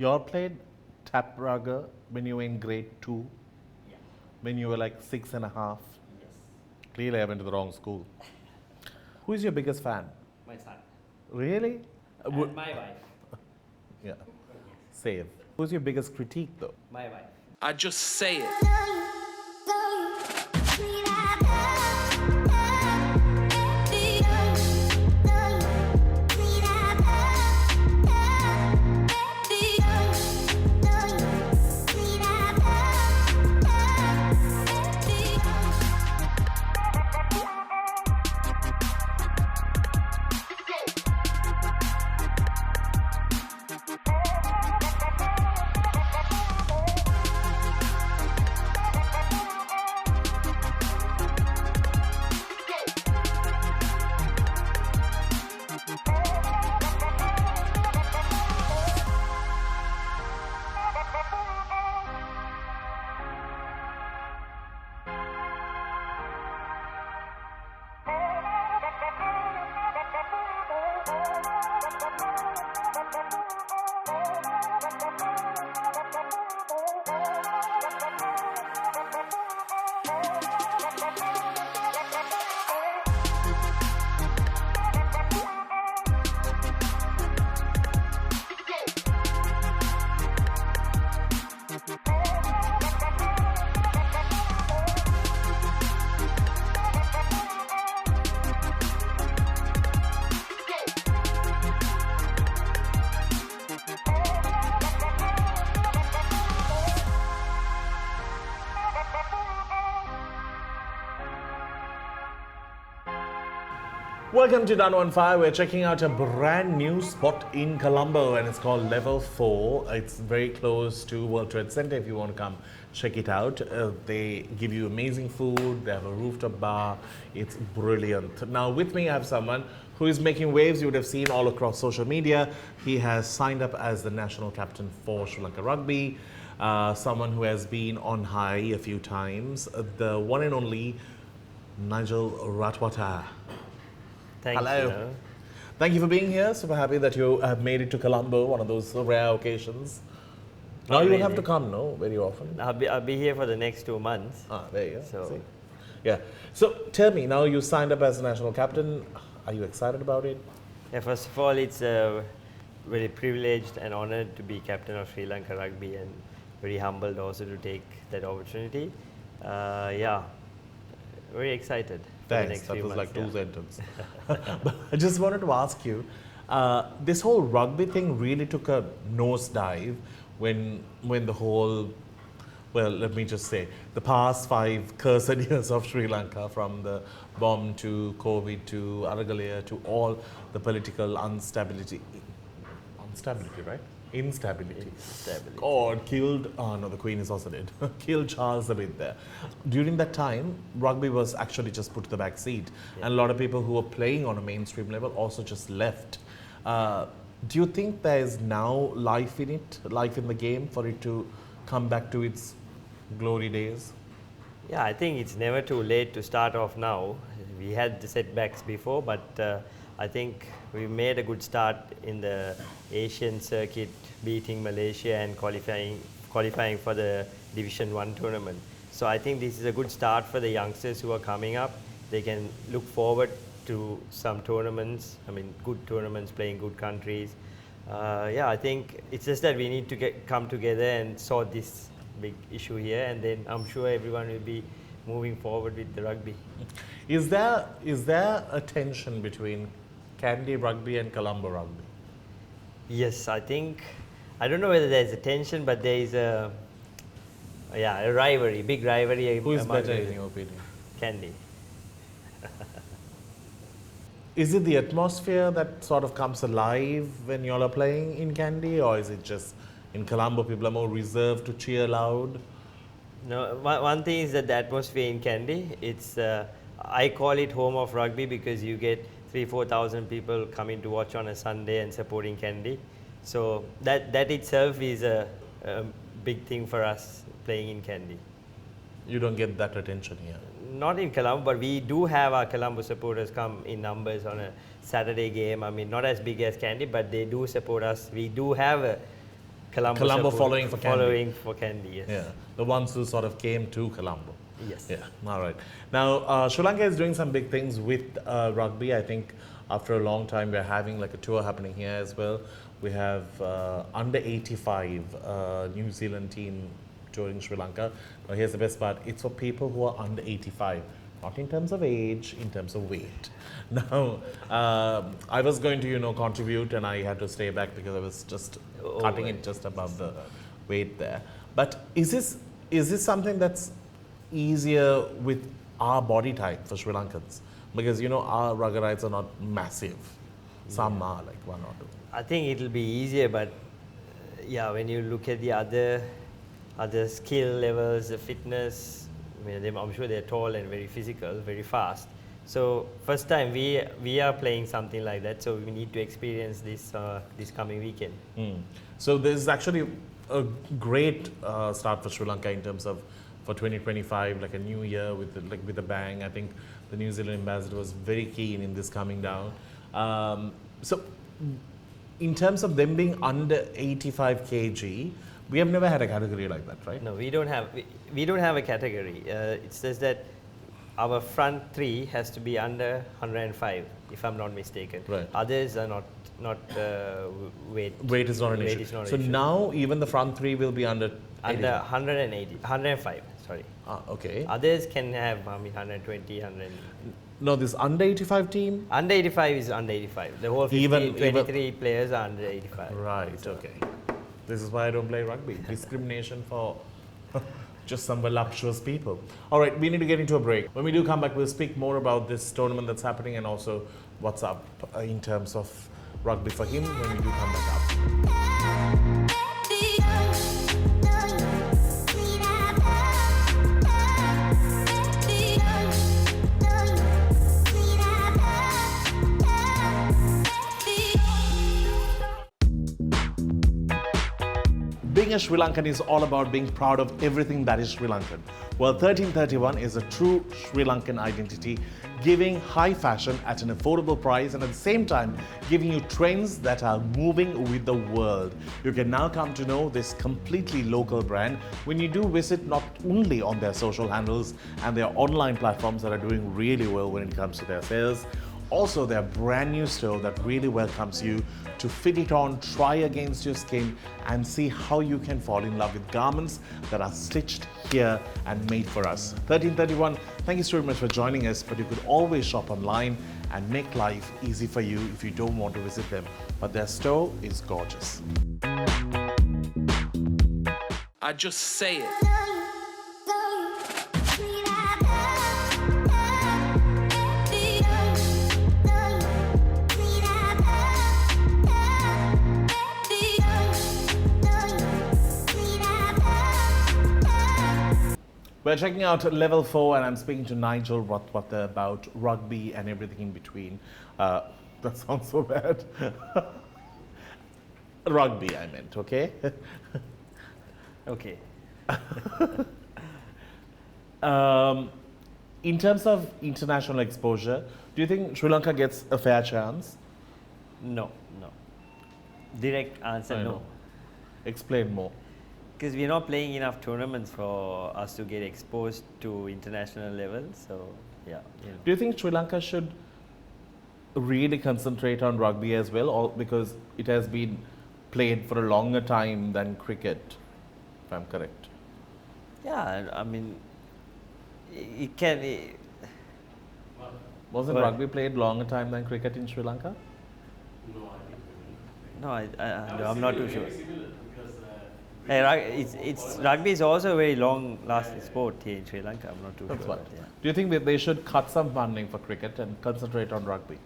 You all played tap rugger when you were in grade 2, Yeah. when you were like 6.5. Yes. Clearly, I went to the wrong school. Who is your biggest fan? My son. Really? And my wife. Yeah, same. Who's your biggest critique though? My wife. I just say it. Welcome to Danu on Fire. We're checking out a brand new spot in Colombo and it's called Level 4. It's very close to World Trade Center. If you want to come check it out, they give you amazing food. They have a rooftop bar. It's brilliant. Now with me I have someone who is making waves. You would have seen all across social media. He has signed up as the national captain for Sri Lanka Rugby. Someone who has been on high a few times. The one and only Nigel Ratwatte. Hello. You. Thank you for being here. Super happy that you have made it to Colombo, one of those rare occasions. Now you will have to come, no? Very often. I'll be here for the next 2 months. Ah, there you go. So, see? Yeah. So tell me, now you signed up as national captain. Are you excited about it? yeah, first of all, it's very privileged and honored to be captain of Sri Lanka Rugby and very humbled also to take that opportunity. Yeah, very excited. Thanks, that was like 2 sentences. But I just wanted to ask you, this whole rugby thing really took a nosedive when the whole, well, let me just say, the past 5 cursed years of Sri Lanka, from the bomb to COVID to Aragalaya to all the political instability, right? Instability. God killed, oh no, the Queen is also dead, killed Charles a bit there. During that time, rugby was actually just put to the back seat. Yeah. And a lot of people who were playing on a mainstream level also just left. Do you think there is now life in it, life in the game for it to come back to its glory days? Yeah, I think it's never too late to start off now. We had the setbacks before, but I think we made a good start in the Asian circuit, beating Malaysia and qualifying for the Division 1 tournament. So I think this is a good start for the youngsters who are coming up. They can look forward to some tournaments, I mean good tournaments, playing good countries. Yeah, I think it's just that we need to come together and sort this big issue here, and then I'm sure everyone will be moving forward with the rugby. Is there a tension between Kandy rugby and Colombo rugby? Yes, I don't know whether there's a tension, but there is a rivalry, big rivalry. Who is better in your opinion? Kandy. Is it the atmosphere that sort of comes alive when you all are playing in Kandy, or is it just in Colombo people are more reserved to cheer loud? No, one thing is that the atmosphere in Kandy, it's I call it home of rugby because you get 3,000-4,000 people coming to watch on a Sunday and supporting Kandy. So that itself is a big thing for us playing in Kandy. You don't get that attention here? Not in Colombo, but we do have our Colombo supporters come in numbers on a Saturday game. I mean, not as big as Kandy, but they do support us. We do have Colombo Colombo support- following for Kandy. Following for Kandy, yes. Yeah, the ones who sort of came to Colombo. Yes. Yeah, all right. Now, Sri Lanka is doing some big things with rugby. I think after a long time, we're having like a tour happening here as well. We have under 85 New Zealand team touring Sri Lanka. Now, here's the best part. It's for people who are under 85, not in terms of age, in terms of weight. Now, I was going to, contribute, and I had to stay back because I was just cutting it just above the weight there. But is this something that's easier with our body type for Sri Lankans? Because our ruggerites are not massive. Some are like 1 or 2. I think it'll be easier, but yeah, when you look at the other skill levels, the fitness, I'm sure they're tall and very physical, very fast. So first time we are playing something like that, so we need to experience this coming weekend. So there's actually a great start for Sri Lanka in terms of for 2025, like a new year with a bang. I think the New Zealand ambassador was very keen in this coming down. So in terms of them being under 85 kg, we have never had a category like that, right? No, we don't have a category. It says that our front three has to be under 105, if I'm not mistaken. Right. Others are not weight. Weight is not an issue. So now even the front three will be under 105. Sorry. Okay. Others can have 120, 100. No, this under 85 team? Under 85 is under 85. The whole 23 players are under 85. Right, okay. This is why I don't play rugby. Discrimination for just some voluptuous people. All right, we need to get into a break. When we do come back, we'll speak more about this tournament that's happening and also what's up in terms of rugby for him when we do come back up. Being a Sri Lankan is all about being proud of everything that is Sri Lankan. Well, 1331 is a true Sri Lankan identity, giving high fashion at an affordable price and at the same time giving you trends that are moving with the world. You can now come to know this completely local brand when you do visit not only on their social handles and their online platforms that are doing really well when it comes to their sales, also their brand new store that really welcomes you to fit it on, try against your skin, and see how you can fall in love with garments that are stitched here and made for us. 1331, thank you so very much for joining us, but you could always shop online and make life easy for you if you don't want to visit them. But their store is gorgeous. I just say it. We're checking out level 4 and I'm speaking to Nigel Ratwatte about rugby and everything in between. That sounds so bad. Rugby, I meant, okay? Okay. In terms of international exposure, do you think Sri Lanka gets a fair chance? No. Direct answer, I no. know. Explain more. Because we're not playing enough tournaments for us to get exposed to international levels. So, yeah. Do you think Sri Lanka should really concentrate on rugby as well, or because it has been played for a longer time than cricket, if I'm correct? Yeah, I mean, it can. Wasn't Well- rugby played longer time than cricket in Sri Lanka? No, I'm not too sure. It's rugby is also a very long-lasting sport here in Sri Lanka. I'm not too That's sure. right. But, yeah. Do you think that they should cut some funding for cricket and concentrate on rugby?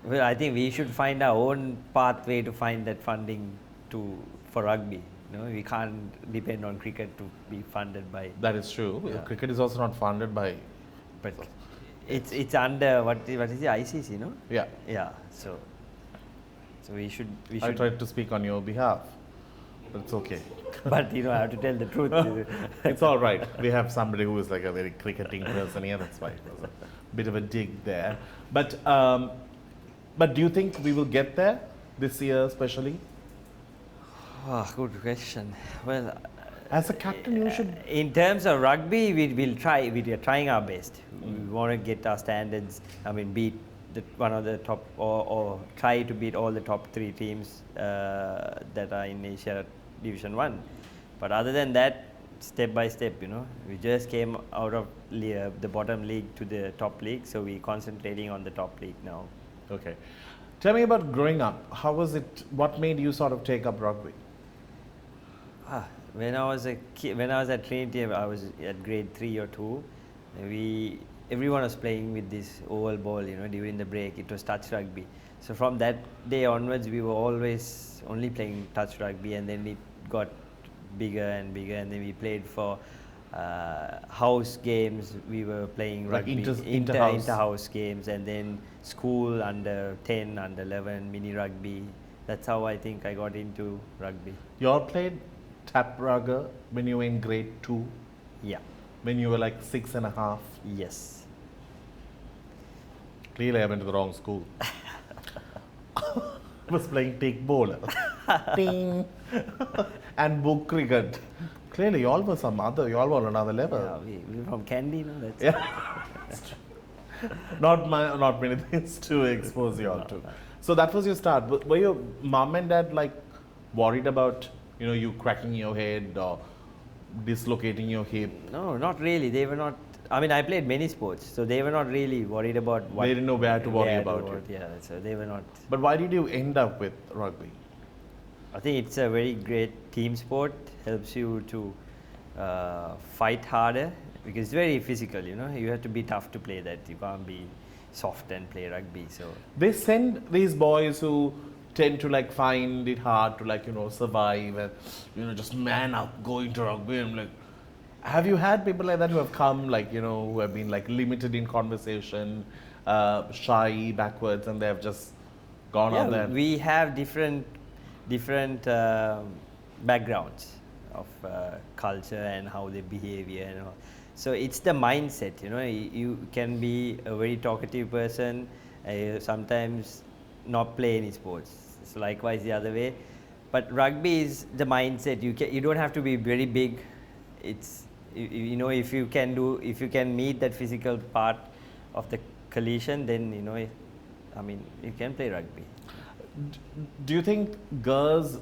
Well, I think we should find our own pathway to find that funding for rugby. We can't depend on cricket to be funded by. That is true. Yeah. Cricket is also not funded by. But it's under what is the ICC, no? Yeah. Yeah. So we should. I tried to speak on your behalf, but it's okay. But I have to tell the truth. It's all right. We have somebody who is like a very cricketing person here. That's why it was a bit of a dig there. But do you think we will get there this year, especially? Oh, good question. Well, As a captain, you should. in terms of rugby, we are trying our best. We want to get our standards. I mean, beat one of the top, or try to beat all the top 3 teams that are in Asia Division 1. But other than that, step by step, we just came out of the bottom league to the top league, so we're concentrating on the top league now. Okay. Tell me about growing up. How was it? What made you sort of take up rugby? When I was a kid, when I was at Trinity, I was at grade 3 or 2. Everyone was playing with this oval ball, during the break. It was touch rugby. So from that day onwards, we were always only playing touch rugby, and then it got bigger and bigger, and then we played for house games. We were playing Like rugby, inter-house games, and then school under 10, under 11, mini rugby. That's how I think I got into rugby. You all played tap rugger when you were in grade 2, Yeah. when you were like 6.5. Yes. Clearly, I went to the wrong school. I was playing take bowler. Ding. And book cricket. Clearly, you all were you all were on another level. Yeah, we're from Kandy, That's Yeah. Not many things to expose you all to. So that was your start. Were your mom and dad like worried about you cracking your head or dislocating your hip? No, not really. They were not. I mean, I played many sports, so they were not really worried about what. They didn't know where to worry about it. Yeah, so they were not. But why did you end up with rugby? I think it's a very great team sport. Helps you to fight harder because it's very physical. You have to be tough to play that. You can't be soft and play rugby. So They send these boys who tend to like find it hard to survive and just man up, go into rugby. I'm like, have you had people like that who have come who have been like limited in conversation, shy, backwards, and they have just gone out there? We have different backgrounds of culture and how they behave and all. So it's the mindset. You can be a very talkative person, sometimes not play any sports. So likewise the other way. But rugby is the mindset. You don't have to be very big. It's if you can meet that physical part of the collision, then you can play rugby. Do you think girls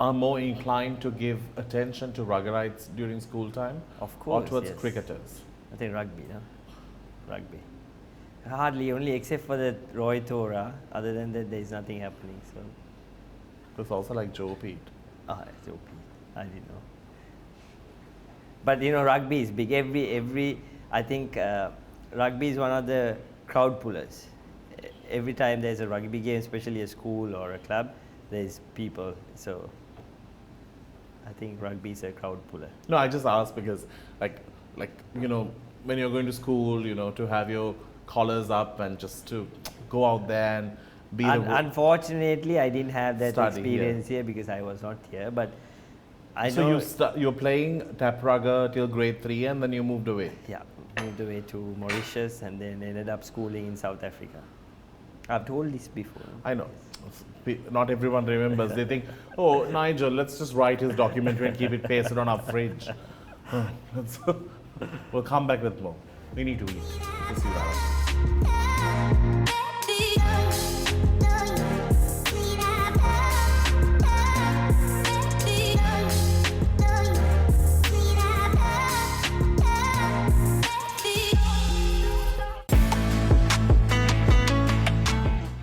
are more inclined to give attention to ruggerites during school time? Of course, or towards yes. cricketers? I think rugby, no? Rugby. Hardly, only except for the Roy Thora. Other than that, there is nothing happening. So. There's also like Joe Pete. It's OP. I didn't know. But rugby is big. I think rugby is one of the crowd pullers. Every time there's a rugby game, especially a school or a club, there's people. So I think rugby is a crowd puller. No, I just asked because when you're going to school, to have your collars up and just to go out there and be Unfortunately, I didn't have that study, experience here because I was not here. But I so know. you're playing tap rugger till grade 3 and then you moved away. Yeah, moved away to Mauritius and then ended up schooling in South Africa. I've told this before. I know. Not everyone remembers. They think, oh, Nigel, let's just write his documentary and keep it pasted on our fridge. We'll come back with more. We need to eat. We'll see that.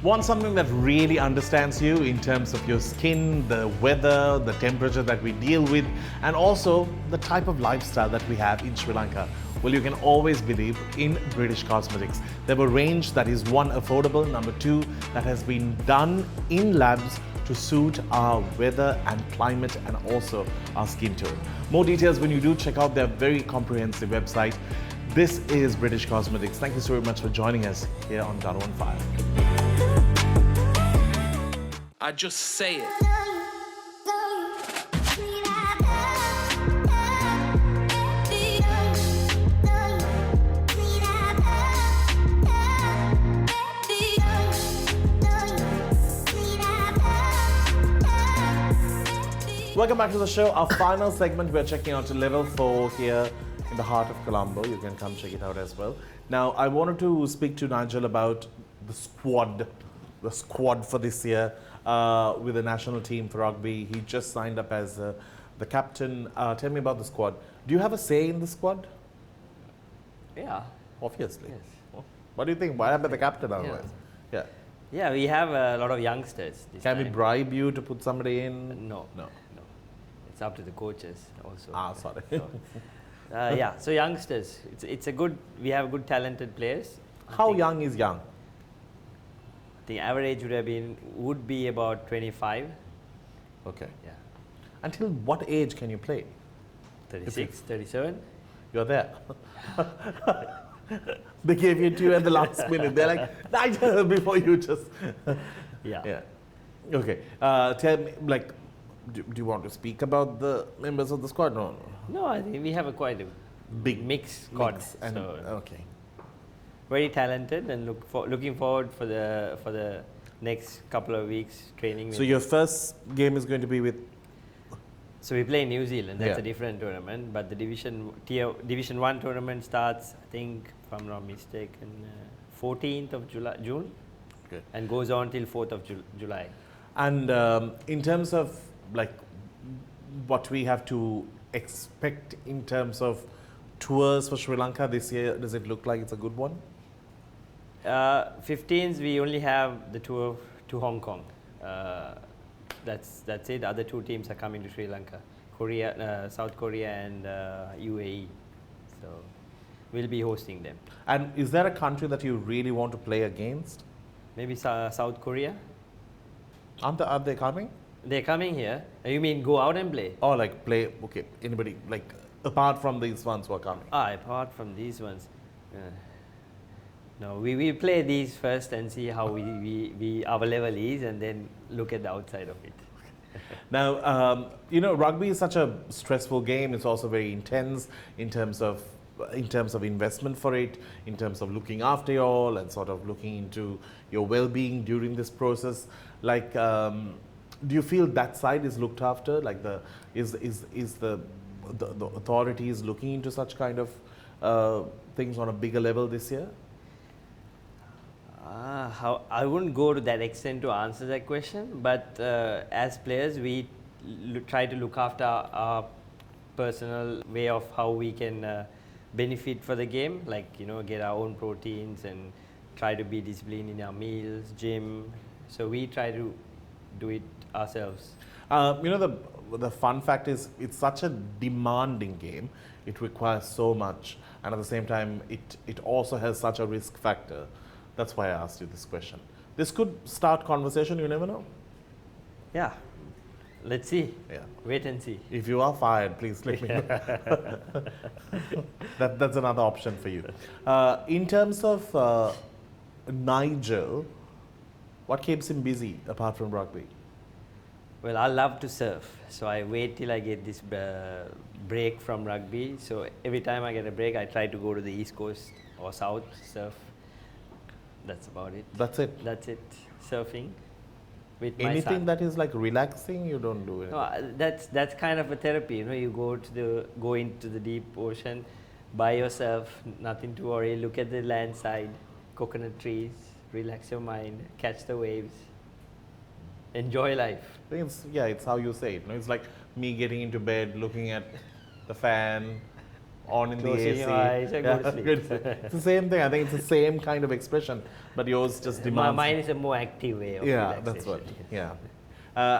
Want something that really understands you in terms of your skin, the weather, the temperature that we deal with, and also the type of lifestyle that we have in Sri Lanka? Well, you can always believe in British Cosmetics. They have a range that is one, affordable, number two, that has been done in labs to suit our weather and climate and also our skin tone. More details when you do check out their very comprehensive website. This is British Cosmetics. Thank you so very much for joining us here on Danu on Fire. I just say it. Welcome back to the show. Our final segment, we're checking out level 4 here in the heart of Colombo. You can come check it out as well. Now, I wanted to speak to Nigel about the squad for this year with the national team for rugby. He just signed up as the captain. Tell me about the squad. Do you have a say in the squad? Yeah. Obviously. Yes. What do you think? Why am I the captain otherwise? Yeah. Yeah, we have a lot of youngsters this Can time. we bribe you to put somebody in? No. No. It's up to the coaches also. Sorry. So, yeah, so youngsters. It's a good. We have good talented players. How young is young? The average would be about 25. Okay. Yeah. Until what age can you play? 36, 37. You're there. They gave it to you at the last minute. They're like, Nigel, before you just. Yeah. Yeah. Okay. Tell me, like, do you want to speak about the members of the squad? No. No, I think we have a quite a Big mixed squad. And, So okay. very talented, and looking forward for the next couple of weeks training. So your first game is going to be with. So we play New Zealand. That's Yeah. a different tournament, but the Division 1 tournament starts, I think, if I'm not mistaken, 14th of June, Okay. and goes on till 4th of July. And in terms of like what we have to expect in terms of tours for Sri Lanka this year, does it look like it's a good one? 15s, we only have the tour to Hong Kong. That's it. Other two teams are coming to Sri Lanka, South Korea and UAE. So we'll be hosting them. And is there a country that you really want to play against? Maybe South Korea. Are they coming? They're coming here. You mean go out and play? Or like play, okay, anybody, like apart from these ones who are coming? Apart from these ones. No, we play these first and see how our level is, and then look at the outside of it. Now, you know, rugby is such a stressful game. It's also very intense in terms of investment for it, in terms of looking after you all and sort of looking into your well-being during this process. Like, do you feel that side is looked after? Like is the authorities looking into such kind of things on a bigger level this year? I wouldn't go to that extent to answer that question, but as players, we try to look after our personal way of how we can benefit for the game, like, you know, get our own proteins and try to be disciplined in our meals, gym. So we try to do it ourselves. You know, the fun fact is it's such a demanding game. It requires so much, and at the same time, it also has such a risk factor. That's why I asked you this question. This could start conversation, you never know. Yeah, let's see. Yeah. Wait and see. If you are fired, please let me know. That's another option for you. In terms of Nigel, what keeps him busy apart from rugby? Well, I love to surf, so I wait till I get this break from rugby. So every time I get a break, I try to go to the East Coast or South, surf. That's about it. That's it. That's it. Surfing with my son. Anything that is like relaxing, you don't do it. No, that's kind of a therapy. You know, you go into the deep ocean by yourself, nothing to worry. Look at the land side, coconut trees, relax your mind, catch the waves, enjoy life. I think it's how you say it. You know, it's like me getting into bed, looking at the fan, on in Closing the AC. your eyes and go to sleep. It's the same thing. I think it's the same kind of expression, but yours just demands. Mine is a more active way of relaxation. That's what. Yeah.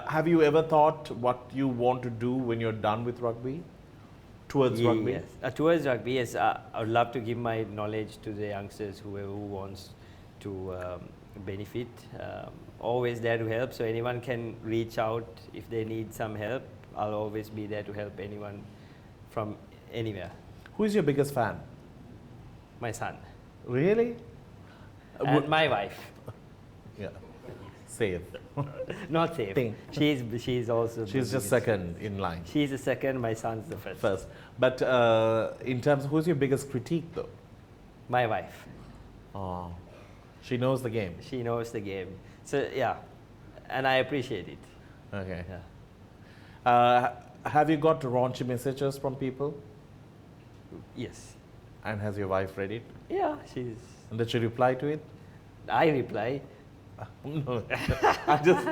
Have you ever thought what you want to do when you're done with rugby? Towards rugby? Yes. Towards rugby, yes. I would love to give my knowledge to the youngsters, whoever who wants to benefit. Always there to help, so anyone can reach out if they need some help. I'll always be there to help anyone from anywhere. Who is your biggest fan? My son. Really? And my wife. Yeah. Safe. Not safe. Thing. She's also. She's just second in line. She's the second. My son's the first. But in terms of who's your biggest critique though? My wife. Oh. She knows the game. She knows the game. So yeah, and I appreciate it. Okay. Have you got raunchy messages from people? Yes. And has your wife read it? Yeah, she's. And did she reply to it? I reply. No. I just,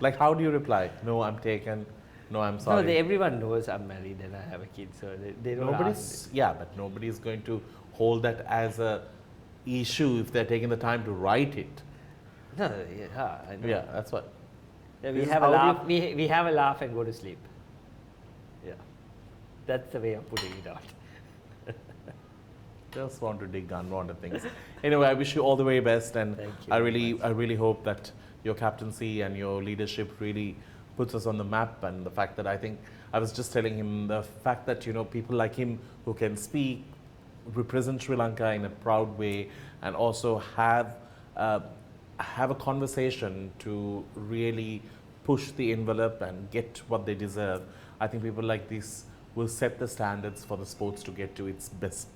like, how do you reply? No, I'm taken. No, I'm sorry. No, everyone knows I'm married and I have a kid, so they don't ask. Yeah, but nobody's going to hold that as a issue if they're taking the time to write it. No, yeah, I know. Yeah, that's what. Yeah, we This is have a how laugh. We have a laugh and go to sleep. Yeah, that's the way of putting it out. Just want to dig unwanted things. Anyway, I wish you all the very best, and Thank you I very much. really hope that your captaincy and your leadership really puts us on the map. And the fact that I was just telling him the fact that people like him who can speak, represent Sri Lanka in a proud way, and also have a conversation to really push the envelope and get what they deserve. I think people like this will set the standards for the sports to get to its best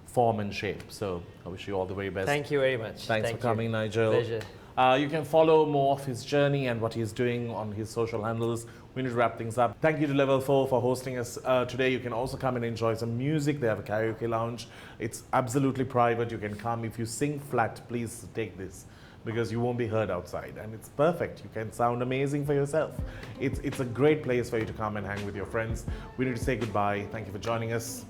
form and shape. So I wish you all the very best. Thank you very much. Thanks Thank for coming, you. Nigel. Pleasure. You can follow more of his journey and what he's doing on his social handles. We need to wrap things up. Thank you to Level 4 for hosting us today. You can also come and enjoy some music. They have a karaoke lounge. It's absolutely private. You can come. If you sing flat, please take this, because you won't be heard outside. And it's perfect. You can sound amazing for yourself. It's a great place for you to come and hang with your friends. We need to say goodbye. Thank you for joining us.